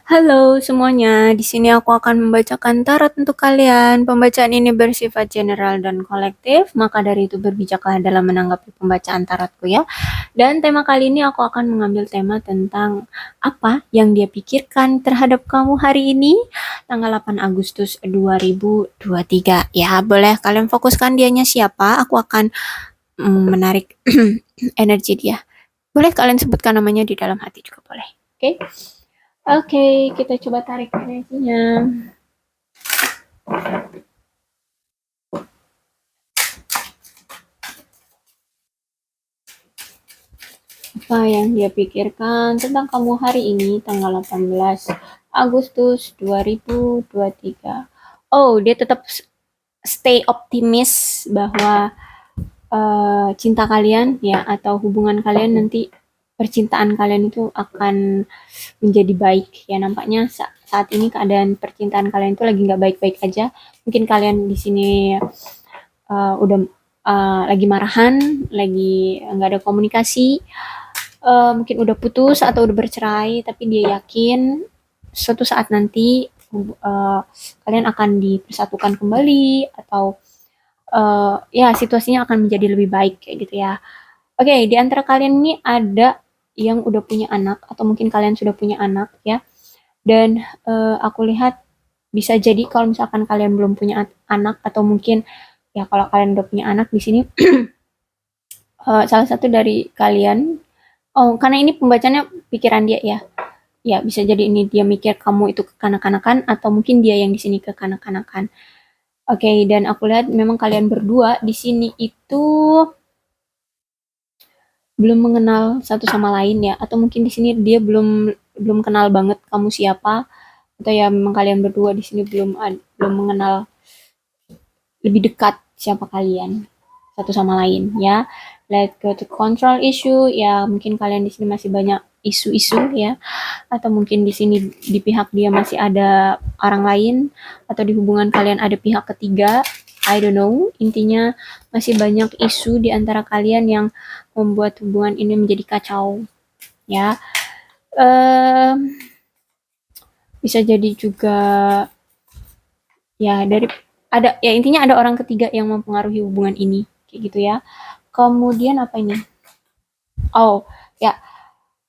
Halo semuanya, di sini aku akan membacakan tarot untuk kalian. Pembacaan ini bersifat general dan kolektif, maka dari itu berbijaklah dalam menanggapi pembacaan tarotku ya. Dan tema kali ini aku akan mengambil tema tentang apa yang dia pikirkan terhadap kamu hari ini, tanggal 8 Agustus 2023. Ya, boleh kalian fokuskan dianya siapa, aku akan menarik energi dia. Boleh kalian sebutkan namanya di dalam hati juga boleh. Oke? Oke, kita coba tarik energinya. Apa yang dia pikirkan tentang kamu hari ini, tanggal 18 Agustus 2023. Oh, dia tetap stay optimis bahwa cinta kalian ya atau hubungan kalian nanti percintaan kalian itu akan menjadi baik ya. Nampaknya saat ini keadaan percintaan kalian itu lagi nggak baik-baik aja. Mungkin kalian di sini udah lagi marahan, lagi nggak ada komunikasi, mungkin udah putus atau udah bercerai, tapi dia yakin suatu saat nanti kalian akan dipersatukan kembali atau ya situasinya akan menjadi lebih baik kayak gitu ya. Oke, di antara kalian ini ada yang udah punya anak atau mungkin kalian sudah punya anak ya. Dan aku lihat bisa jadi kalau misalkan kalian belum punya anak atau mungkin ya kalau kalian udah punya anak di sini salah satu dari kalian, oh karena ini pembacanya pikiran dia ya, ya bisa jadi ini dia mikir kamu itu kekanak-kanakan atau mungkin dia yang di sini kekanak-kanakan. Oke, dan aku lihat memang kalian berdua di sini itu belum mengenal satu sama lain ya, atau mungkin di sini dia belum belum kenal banget kamu siapa, atau ya memang kalian berdua di sini belum mengenal lebih dekat siapa kalian satu sama lain ya. Let's go to control issue ya, mungkin kalian di sini masih banyak isu-isu ya, atau mungkin di sini di pihak dia masih ada orang lain, atau di hubungan kalian ada pihak ketiga. I don't know, intinya masih banyak isu di antara kalian yang membuat hubungan ini menjadi kacau ya. Bisa jadi juga ya dari ada ya intinya ada orang ketiga yang mempengaruhi hubungan ini kayak gitu ya. Kemudian apa ini? Oh, ya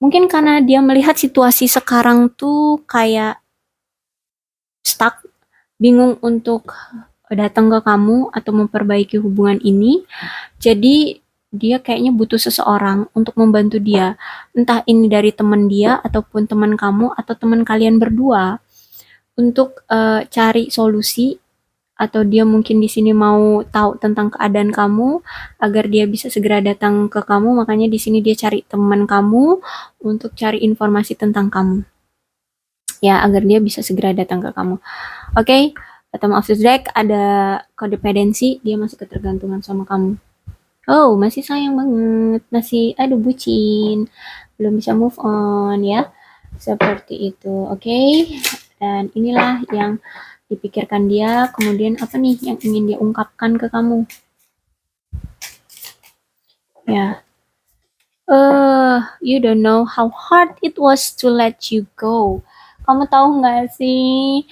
mungkin karena dia melihat situasi sekarang tuh kayak stuck, bingung untuk datang ke kamu atau memperbaiki hubungan ini. Jadi dia kayaknya butuh seseorang untuk membantu dia. Entah ini dari teman dia ataupun teman kamu atau teman kalian berdua untuk cari solusi, atau dia mungkin di sini mau tahu tentang keadaan kamu agar dia bisa segera datang ke kamu, makanya di sini dia cari teman kamu untuk cari informasi tentang kamu ya agar dia bisa segera datang ke kamu. Oke, bottom of the deck ada codependency, dia masih ketergantungan sama kamu. Oh, masih sayang banget, masih aduh bucin, belum bisa move on ya, seperti itu. Oke, dan inilah yang dipikirkan dia. Kemudian apa nih yang ingin dia ungkapkan ke kamu ya. You don't know how hard it was to let you go. Kamu tahu nggak sih,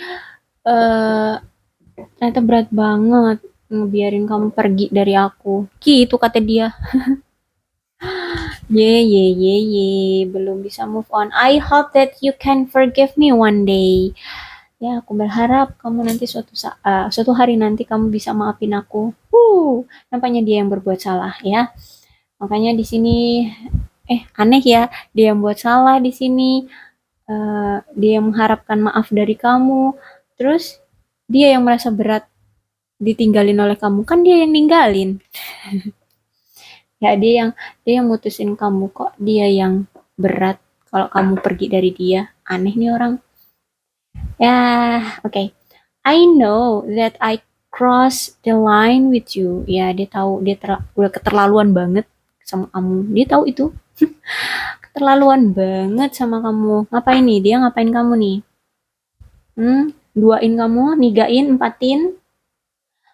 ternyata berat banget ngebiarin kamu pergi dari aku. Gitu kata dia. Ye, belum bisa move on. I hope that you can forgive me one day. Ya, aku berharap kamu nanti suatu hari nanti kamu bisa maafin aku. Nampaknya dia yang berbuat salah ya. Makanya di sini aneh ya, dia yang buat salah di sini. Dia yang mengharapkan maaf dari kamu. Terus dia yang merasa berat ditinggalin oleh kamu. Kan dia yang ninggalin. Ya dia yang mutusin kamu, kok dia yang berat kalau kamu pergi dari dia. Aneh nih orang. Ya, oke. I know that I cross the line with you. Ya, dia tahu dia udah keterlaluan banget sama kamu. Dia tahu itu. Keterlaluan banget sama kamu. Ngapain nih? Dia ngapain kamu nih? Duain kamu, nigain, empatin,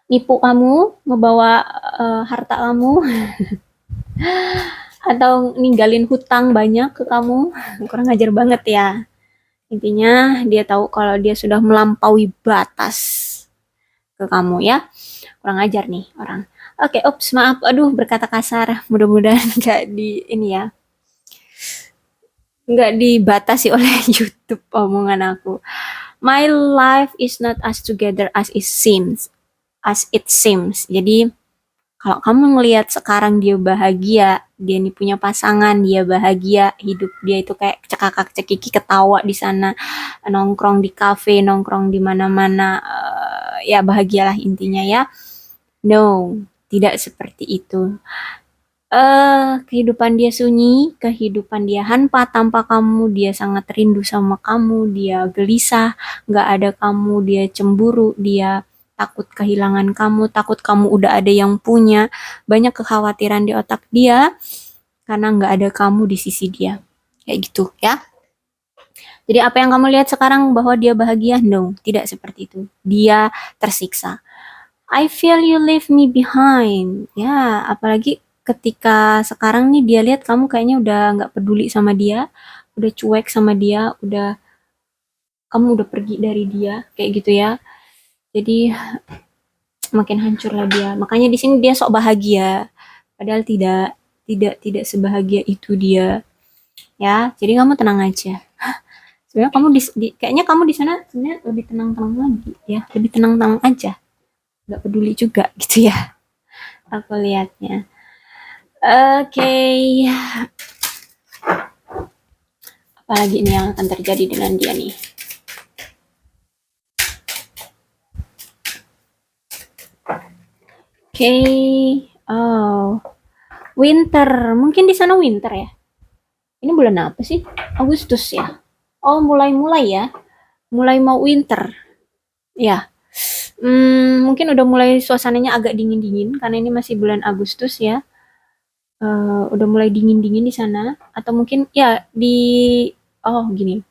nipu kamu, ngebawa harta kamu, atau ninggalin hutang banyak ke kamu. Kurang ajar banget ya. Intinya dia tahu kalau dia sudah melampaui batas ke kamu ya. Kurang ajar nih orang. Oke, ups, maaf. Aduh, berkata kasar. Mudah-mudahan nggak di ini ya, nggak dibatasi oleh YouTube omongan aku. My life is not as together as it seems. Jadi kalau kamu ngelihat sekarang dia bahagia, dia nih punya pasangan, dia bahagia, hidup dia itu kayak cekakak cekiki ketawa di sana, nongkrong di kafe, nongkrong di mana-mana, ya bahagialah intinya ya. No, tidak seperti itu. Kehidupan dia sunyi, kehidupan dia hampa tanpa kamu, dia sangat rindu sama kamu, dia gelisah, nggak ada kamu, dia cemburu, dia takut kehilangan kamu, takut kamu udah ada yang punya, banyak kekhawatiran di otak dia karena nggak ada kamu di sisi dia. Kayak gitu ya. Jadi apa yang kamu lihat sekarang bahwa dia bahagia? No, tidak seperti itu. Dia tersiksa. I feel you leave me behind. Ya, apalagi ketika sekarang nih dia lihat kamu kayaknya udah nggak peduli sama dia, udah cuek sama dia, udah kamu udah pergi dari dia, kayak gitu ya. Jadi makin hancurlah dia. Makanya di sini dia sok bahagia, padahal tidak sebahagia itu dia. Ya, jadi kamu tenang aja. Sebenarnya kamu kayaknya kamu di sana sebenarnya lebih tenang-tenang lagi ya, lebih tenang-tenang aja, nggak peduli juga gitu ya. Aku lihatnya. Oke, apalagi ini yang akan terjadi dengan dia nih? Oke, oh, winter. Mungkin di sana winter ya. Ini bulan apa sih? Agustus ya. Oh, mulai-mulai ya. Mulai mau winter. Ya. Mungkin udah mulai suasananya agak dingin-dingin karena ini masih bulan Agustus ya. Udah mulai dingin-dingin di sana. Atau mungkin ya oh gini.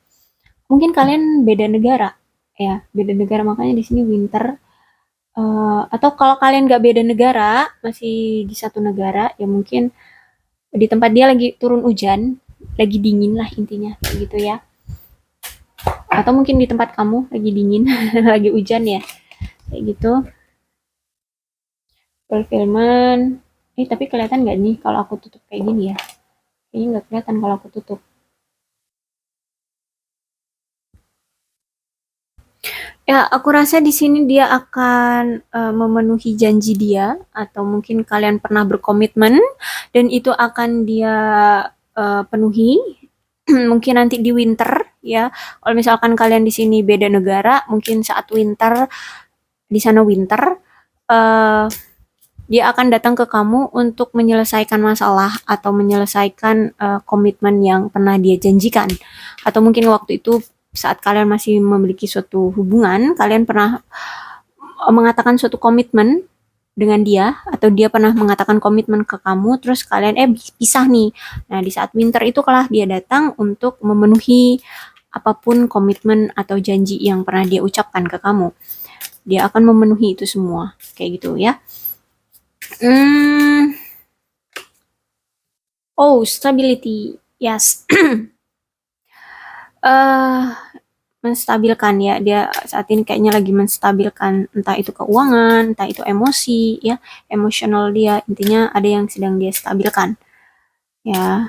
Mungkin kalian beda negara ya, beda negara makanya di sini winter. Atau kalau kalian nggak beda negara, masih di satu negara, ya mungkin di tempat dia lagi turun hujan, lagi dingin lah intinya, kayak gitu ya. Atau mungkin di tempat kamu lagi dingin, lagi hujan ya, kayak gitu. Perfilman, tapi kelihatan nggak nih kalau aku tutup kayak gini ya? Kayaknya nggak kelihatan kalau aku tutup. Ya, aku rasa di sini dia akan memenuhi janji dia, atau mungkin kalian pernah berkomitmen dan itu akan dia penuhi. Mungkin nanti di winter ya. Kalau misalkan kalian di sini beda negara, mungkin saat winter di sana winter, eh, dia akan datang ke kamu untuk menyelesaikan masalah atau menyelesaikan komitmen yang pernah dia janjikan. Atau mungkin waktu itu saat kalian masih memiliki suatu hubungan, kalian pernah mengatakan suatu komitmen dengan dia atau dia pernah mengatakan komitmen ke kamu terus kalian pisah nih. Nah, di saat winter itu kalah dia datang untuk memenuhi apapun komitmen atau janji yang pernah dia ucapkan ke kamu. Dia akan memenuhi itu semua. Kayak gitu ya. Oh, stability. Yes. Menstabilkan ya, dia saat ini kayaknya lagi menstabilkan entah itu keuangan, entah itu emosi ya, emosional dia, intinya ada yang sedang dia stabilkan ya.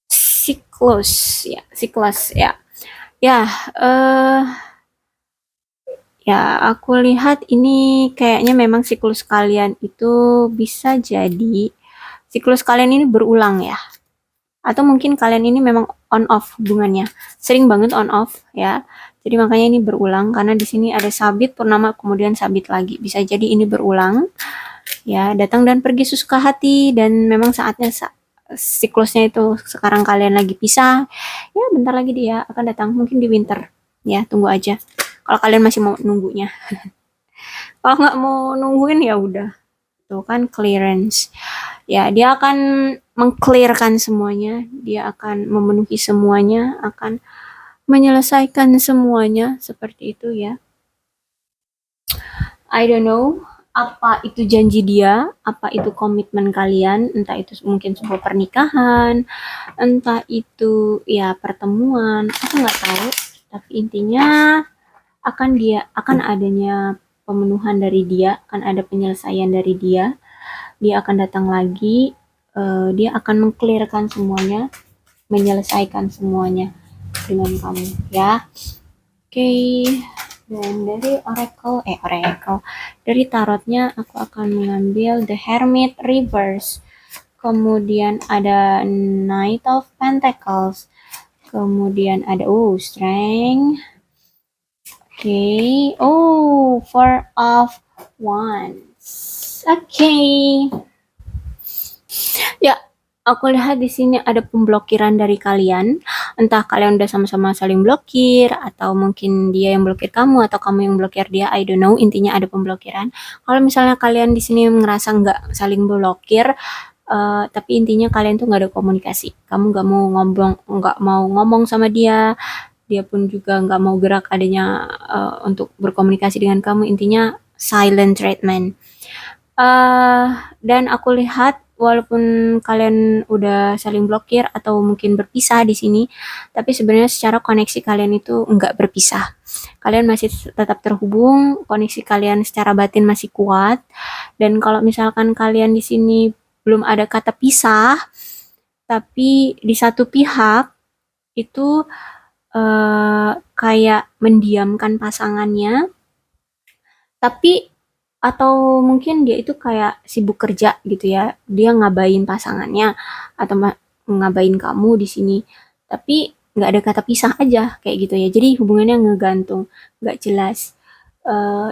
Siklus ya. Ya, ya aku lihat ini kayaknya memang siklus kalian itu bisa jadi siklus kalian ini berulang ya. Atau mungkin kalian ini memang on off hubungannya. Sering banget on off ya. Jadi makanya ini berulang karena di sini ada sabit purnama kemudian sabit lagi. Bisa jadi ini berulang. Ya, datang dan pergi sesuka hati dan memang saatnya siklusnya itu sekarang kalian lagi pisah. Ya, bentar lagi dia akan datang mungkin di winter. Ya, tunggu aja. Kalau kalian masih mau nunggunya. Kalau nggak mau nungguin ya udah. Tuh kan clearance. Ya, dia akan mengclearkan semuanya, dia akan memenuhi semuanya, akan menyelesaikan semuanya seperti itu ya. I don't know apa itu janji dia, apa itu komitmen kalian, entah itu mungkin sebuah pernikahan, entah itu ya pertemuan, aku nggak tahu. Tapi intinya akan adanya pemenuhan dari dia, akan ada penyelesaian dari dia. Dia akan datang lagi, dia akan mengclearkan semuanya, menyelesaikan semuanya dengan kamu ya. Oke, dan dari oracle dari tarotnya aku akan mengambil The Hermit Reverse, kemudian ada Knight of Pentacles, kemudian ada Strength. Oke, Four of Wands. Oke. Ya, aku lihat di sini ada pemblokiran dari kalian. Entah kalian udah sama-sama saling blokir, atau mungkin dia yang blokir kamu, atau kamu yang blokir dia. I don't know. Intinya ada pemblokiran. Kalau misalnya kalian di sini ngerasa nggak saling blokir, tapi intinya kalian tuh nggak ada komunikasi. Kamu nggak mau ngomong sama dia. Dia pun juga nggak mau gerak adanya untuk berkomunikasi dengan kamu. Intinya silent treatment. Dan aku lihat walaupun kalian udah saling blokir atau mungkin berpisah di sini, tapi sebenarnya secara koneksi kalian itu enggak berpisah. Kalian masih tetap terhubung, koneksi kalian secara batin masih kuat. Dan kalau misalkan kalian di sini belum ada kata pisah, tapi di satu pihak itu kayak mendiamkan pasangannya, tapi atau mungkin dia itu kayak sibuk kerja gitu ya, dia ngabain pasangannya atau ngabain kamu di sini, tapi nggak ada kata pisah aja kayak gitu ya. Jadi hubungannya ngegantung, nggak jelas.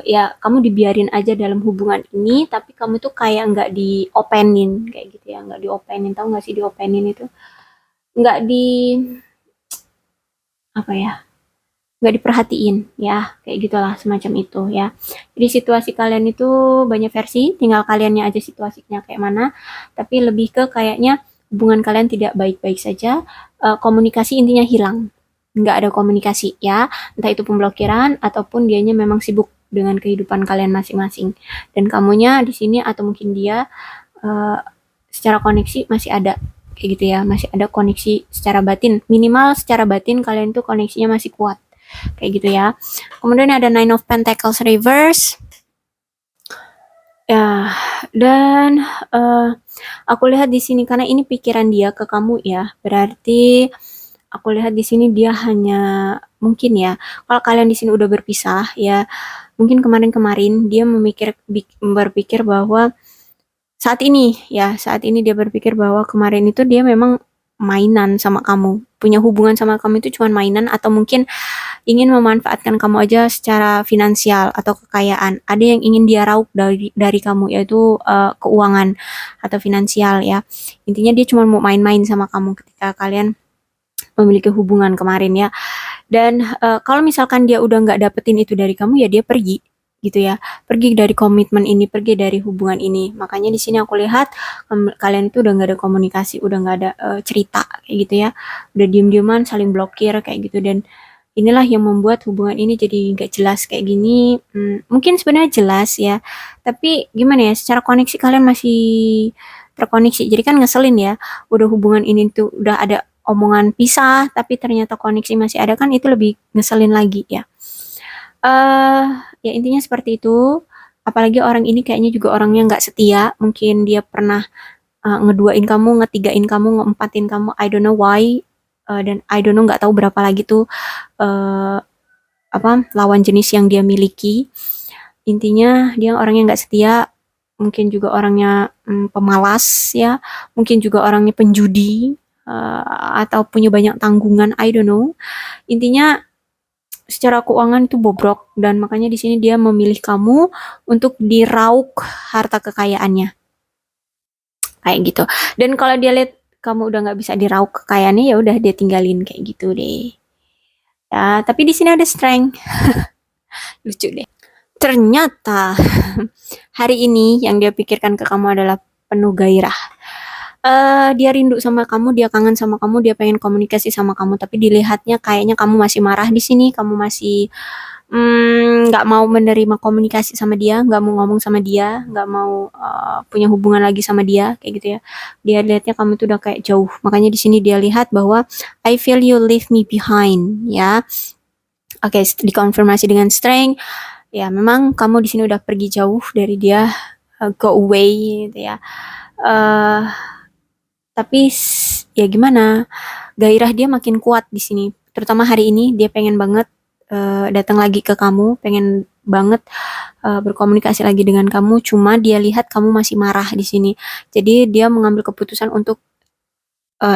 Ya kamu dibiarin aja dalam hubungan ini, tapi kamu tuh kayak nggak diopenin kayak gitu ya, nggak diopenin. Tahu nggak sih diopenin itu? Nggak di apa ya? Nggak diperhatiin ya, kayak gitulah semacam itu ya. Jadi situasi kalian itu banyak versi, tinggal kaliannya aja situasinya kayak mana, tapi lebih ke kayaknya hubungan kalian tidak baik-baik saja, komunikasi intinya hilang, nggak ada komunikasi ya, entah itu pemblokiran ataupun dianya memang sibuk dengan kehidupan kalian masing-masing, dan kamunya di sini atau mungkin dia secara koneksi masih ada kayak gitu ya, masih ada koneksi secara batin, minimal secara batin kalian tuh koneksinya masih kuat kayak gitu ya. Kemudian ada Nine of Pentacles reverse ya, dan aku lihat di sini karena ini pikiran dia ke kamu ya, berarti aku lihat di sini dia hanya mungkin ya, kalau kalian di sini udah berpisah ya, mungkin kemarin-kemarin dia berpikir bahwa saat ini dia berpikir bahwa kemarin itu dia memang mainan sama kamu, punya hubungan sama kamu itu cuma mainan, atau mungkin ingin memanfaatkan kamu aja secara finansial atau kekayaan. Ada yang ingin dia raup dari kamu, yaitu keuangan atau finansial ya. Intinya dia cuma mau main-main sama kamu ketika kalian memiliki hubungan kemarin ya. Dan kalau misalkan dia udah nggak dapetin itu dari kamu, ya dia pergi gitu ya, pergi dari komitmen ini, pergi dari hubungan ini. Makanya di sini aku lihat kalian itu udah nggak ada komunikasi, udah nggak ada cerita kayak gitu ya, udah diem-dieman saling blokir kayak gitu. Dan inilah yang membuat hubungan ini jadi nggak jelas kayak gini. Mungkin sebenarnya jelas ya, tapi gimana ya, secara koneksi kalian masih terkoneksi, jadi kan ngeselin ya, udah hubungan ini tuh udah ada omongan pisah tapi ternyata koneksi masih ada, kan itu lebih ngeselin lagi ya. Ya intinya seperti itu. Apalagi orang ini kayaknya juga orangnya nggak setia. Mungkin dia pernah ngeduain kamu, ngetigain kamu, ngeempatin kamu. I don't know why. Dan I don't know, nggak tahu berapa lagi tuh lawan jenis yang dia miliki. Intinya dia orangnya nggak setia. Mungkin juga orangnya pemalas ya. Mungkin juga orangnya penjudi atau punya banyak tanggungan. I don't know. Intinya secara keuangan itu bobrok, dan makanya di sini dia memilih kamu untuk diraup harta kekayaannya kayak gitu. Dan kalau dia lihat kamu udah nggak bisa diraup kekayaannya, ya udah dia tinggalin kayak gitu deh ya. Tapi di sini ada strength. Lucu deh, ternyata hari ini yang dia pikirkan ke kamu adalah penuh gairah. Dia rindu sama kamu, dia kangen sama kamu, dia pengen komunikasi sama kamu, tapi dilihatnya kayaknya kamu masih marah di sini, kamu masih nggak mau menerima komunikasi sama dia, nggak mau ngomong sama dia, nggak mau punya hubungan lagi sama dia, kayak gitu ya. Dia lihatnya kamu tuh udah kayak jauh. Makanya di sini dia lihat bahwa I feel you leave me behind, ya. Oke, dikonfirmasi dengan strength. Ya, memang kamu di sini udah pergi jauh dari dia, go away gitu ya. Eh, tapi ya gimana? Gairah dia makin kuat di sini. Terutama hari ini dia pengen banget datang lagi ke kamu, pengen banget berkomunikasi lagi dengan kamu. Cuma dia lihat kamu masih marah di sini. Jadi dia mengambil keputusan untuk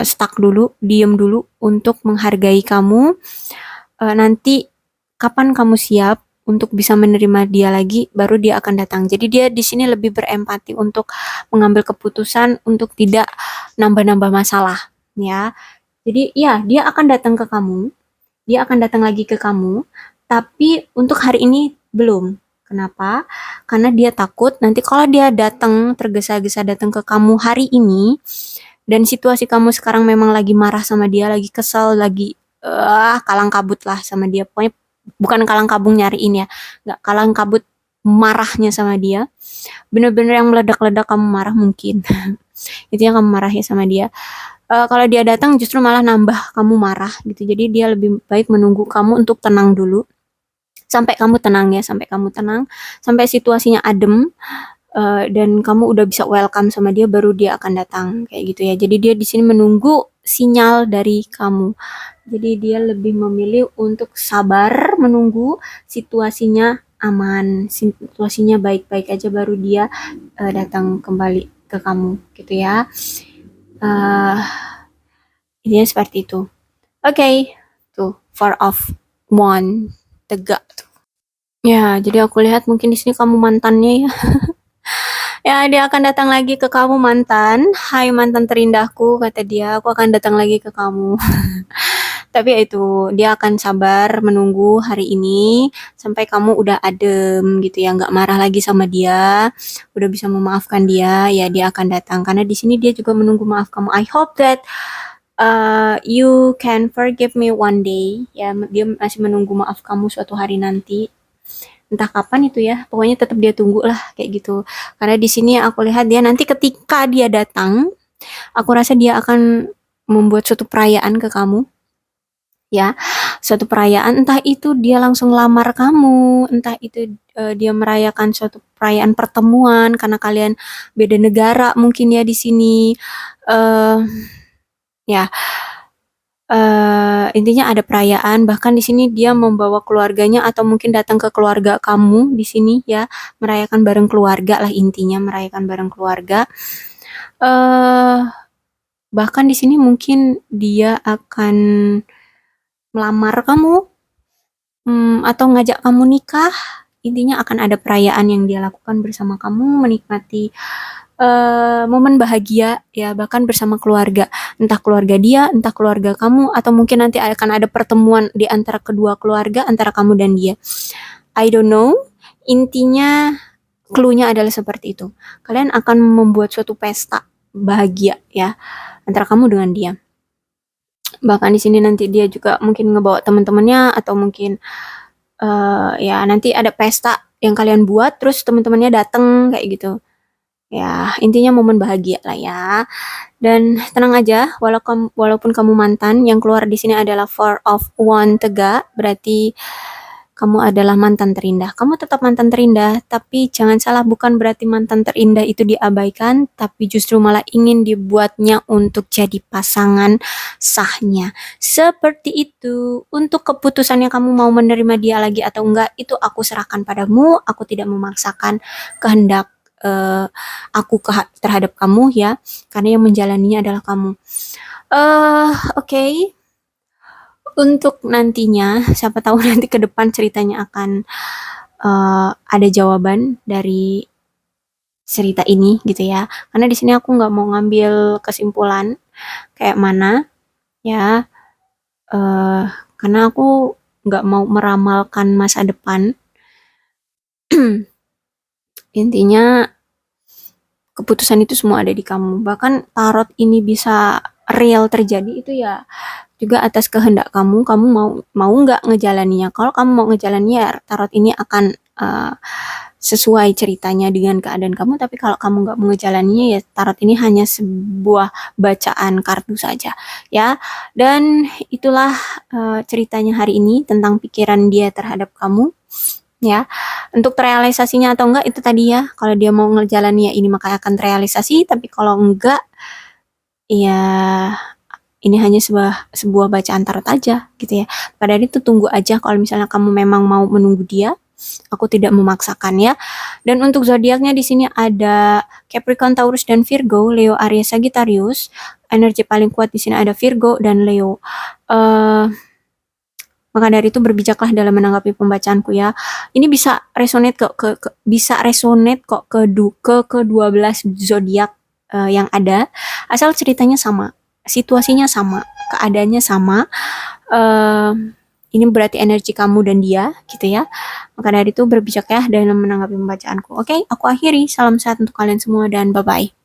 stuck dulu, diem dulu untuk menghargai kamu. Nanti kapan kamu siap untuk bisa menerima dia lagi, baru dia akan datang. Jadi dia di sini lebih berempati untuk mengambil keputusan untuk tidak nambah-nambah masalah, ya. Jadi ya, dia akan datang ke kamu, dia akan datang lagi ke kamu, tapi untuk hari ini belum. Kenapa? Karena dia takut nanti kalau dia datang tergesa-gesa datang ke kamu hari ini dan situasi kamu sekarang memang lagi marah sama dia, lagi kesel, lagi kalang kabut lah sama dia. Pokoknya bukan kalang kabung nyariin ya, nggak kalang kabut marahnya sama dia. Bener-bener yang meledak-ledak kamu marah mungkin. Itu yang kamu marah ya sama dia. Kalau dia datang justru malah nambah kamu marah gitu. Jadi dia lebih baik menunggu kamu untuk tenang dulu. Sampai kamu tenang ya, sampai kamu tenang, sampai situasinya adem, dan kamu udah bisa welcome sama dia, baru dia akan datang kayak gitu ya. Jadi dia di sini menunggu sinyal dari kamu. Jadi dia lebih memilih untuk sabar menunggu situasinya aman, situasinya baik-baik aja, baru dia datang kembali ke kamu gitu ya. Uh, Intinya seperti itu. Oke, tuh four of one, tegak tuh. Ya, jadi aku lihat mungkin di sini kamu mantannya ya. Ya, dia akan datang lagi ke kamu mantan. Hai mantan terindahku, kata dia, aku akan datang lagi ke kamu. Tapi ya itu, dia akan sabar menunggu hari ini sampai kamu udah adem gitu ya, nggak marah lagi sama dia, udah bisa memaafkan dia, ya dia akan datang. Karena di sini dia juga menunggu maaf kamu. I hope that you can forgive me one day. Ya, dia masih menunggu maaf kamu suatu hari nanti. Entah kapan itu ya, pokoknya tetap dia tunggu lah kayak gitu. Karena di sini aku lihat dia nanti ketika dia datang, aku rasa dia akan membuat suatu perayaan ke kamu, ya. Suatu perayaan, entah itu dia langsung lamar kamu, entah itu dia merayakan suatu perayaan pertemuan karena kalian beda negara mungkin ya di sini. eh ya, intinya ada perayaan, bahkan di sini dia membawa keluarganya atau mungkin datang ke keluarga kamu di sini ya, merayakan bareng keluarga lah, intinya merayakan bareng keluarga. eh Bahkan di sini mungkin dia akan melamar kamu, atau ngajak kamu nikah. Intinya akan ada perayaan yang dia lakukan bersama kamu, menikmati momen bahagia ya, bahkan bersama keluarga. Entah keluarga dia, entah keluarga kamu, atau mungkin nanti akan ada pertemuan di antara kedua keluarga, antara kamu dan dia. I don't know. Intinya clue-nya adalah seperti itu. Kalian akan membuat suatu pesta bahagia ya antara kamu dengan dia. Bahkan di sini nanti dia juga mungkin ngebawa teman-temannya, atau mungkin ya nanti ada pesta yang kalian buat terus teman-temannya datang kayak gitu. Ya, intinya momen bahagia lah ya. Dan tenang aja, walaupun kamu mantan, yang keluar di sini adalah four of one tegak, berarti kamu adalah mantan terindah. Kamu tetap mantan terindah, tapi jangan salah, bukan berarti mantan terindah itu diabaikan, tapi justru malah ingin dibuatnya untuk jadi pasangan sahnya. Seperti itu. Untuk keputusannya kamu mau menerima dia lagi atau enggak, itu aku serahkan padamu. Aku tidak memaksakan kehendak aku terhadap kamu ya, karena yang menjalaninya adalah kamu. Oke. Untuk nantinya, siapa tahu nanti ke depan ceritanya akan ada jawaban dari cerita ini gitu ya. Karena di sini aku nggak mau ngambil kesimpulan kayak mana ya, eh karena aku nggak mau meramalkan masa depan. Intinya keputusan itu semua ada di kamu. Bahkan tarot ini bisa real terjadi itu ya juga atas kehendak kamu mau nggak ngejalaninya. Kalau kamu mau ngejalaninya, ya tarot ini akan sesuai ceritanya dengan keadaan kamu, tapi kalau kamu nggak mau ngejalaninya, ya tarot ini hanya sebuah bacaan kartu saja ya. Dan itulah ceritanya hari ini tentang pikiran dia terhadap kamu ya. Untuk terrealisasinya atau enggak itu tadi ya, kalau dia mau ngejalanin ya ini maka akan terrealisasi, tapi kalau enggak ya ini hanya sebuah bacaan tarot aja gitu ya. Pada itu tunggu aja kalau misalnya kamu memang mau menunggu dia. Aku tidak memaksakan ya. Dan untuk zodiaknya di sini ada Capricorn, Taurus dan Virgo, Leo, Aries, Sagittarius. Energi paling kuat di sini ada Virgo dan Leo. Maka dari itu berbijaklah dalam menanggapi pembacaanku ya. Ini bisa resonate bisa resonate kok ke 12 zodiak yang ada, asal ceritanya sama, situasinya sama, keadaannya sama. Ini berarti energi kamu dan dia gitu ya. Maka dari itu berbijak ya dalam menanggapi pembacaanku. Oke, aku akhiri. Salam sehat untuk kalian semua dan bye-bye.